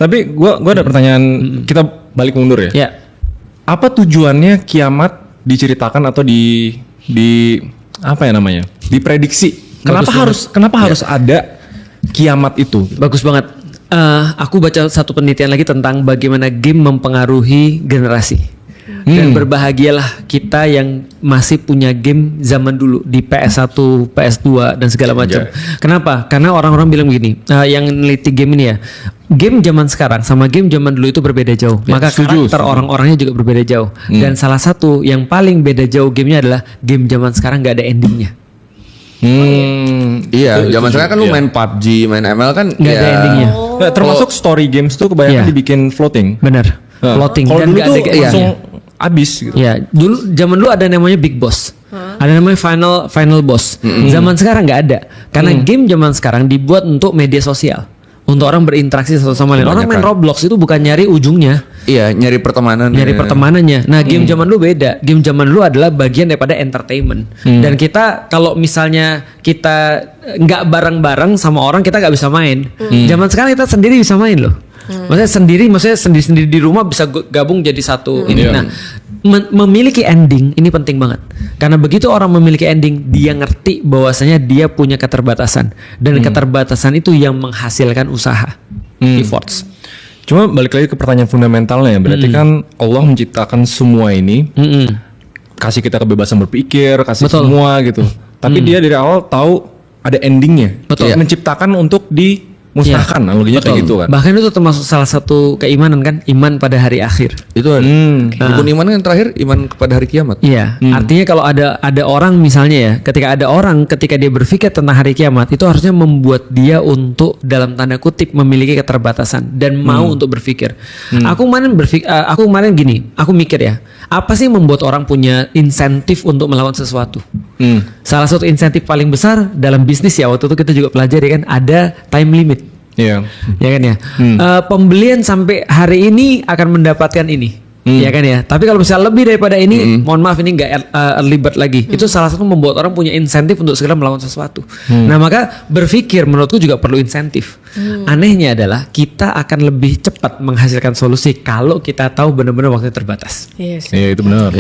Tapi gua ada pertanyaan, kita balik mundur ya. Ya. Apa tujuannya kiamat diceritakan atau di apa ya namanya? Diprediksi. Kenapa harus ada kiamat itu? Bagus banget. Aku baca satu penelitian lagi tentang bagaimana game mempengaruhi generasi. Dan berbahagialah kita yang masih punya game zaman dulu di PS1, PS2 dan segala macam. Kenapa? Karena orang-orang bilang begini, yang neliti game ini ya, game zaman sekarang sama game zaman dulu itu berbeda jauh. Maka karakter orang-orangnya juga berbeda jauh. Dan salah satu yang paling beda jauh gamenya adalah game zaman sekarang nggak ada endingnya. Iya, zaman sekarang kan lu main PUBG, main ML kan nggak ada endingnya. Nah, termasuk story games tuh kebanyakan dibikin floating. Bener. Floating. Kalau Dan dulu nggak tuh ada langsung abis gitu. Ya, zaman dulu ada namanya Big Boss. Ada namanya final boss. Zaman sekarang nggak ada. Karena game zaman sekarang dibuat untuk media sosial. Untuk orang berinteraksi satu sama lain. Orang main Roblox itu bukan nyari ujungnya. Iya, nyari pertemanan. Nyari pertemanannya. Nah, game zaman dulu beda. Game zaman dulu adalah bagian daripada entertainment. Dan kita kalau misalnya kita nggak bareng-bareng sama orang, kita nggak bisa main. Zaman sekarang kita sendiri bisa main loh. Maksudnya sendiri di rumah bisa gabung jadi satu ini. Nah, memiliki ending ini penting banget. Karena begitu orang memiliki ending, dia ngerti bahwasanya dia punya keterbatasan dan keterbatasan itu yang menghasilkan usaha, efforts. Cuma balik lagi ke pertanyaan fundamentalnya, berarti kan Allah menciptakan semua ini, kasih kita kebebasan berpikir, kasih semua gitu. Tapi dia dari awal tahu ada endingnya. Menciptakan untuk dimusnahkan, analoginya kayak gitu kan. Bahkan itu termasuk salah satu keimanan kan, iman pada hari akhir. Itu ada. Rukun iman kan terakhir iman kepada hari kiamat. Iya, artinya kalau ada orang misalnya ya, ketika dia berpikir tentang hari kiamat, itu harusnya membuat dia untuk dalam tanda kutip memiliki keterbatasan dan mau untuk berpikir. Aku kemarin gini, aku mikir ya, apa sih yang membuat orang punya insentif untuk melakukan sesuatu? Salah satu insentif paling besar dalam bisnis ya, waktu itu kita juga pelajari kan, ada time limit. Iya. Ya kan ya. Pembelian sampai hari ini akan mendapatkan ini. Ya kan ya. Tapi kalau misalnya lebih daripada ini, mohon maaf ini nggak early bird lagi. Itu salah satu membuat orang punya insentif untuk segera melakukan sesuatu. Nah, maka berpikir menurutku juga perlu insentif. Anehnya adalah kita akan lebih cepat menghasilkan solusi kalau kita tahu benar-benar waktu terbatas. Iya, itu benar.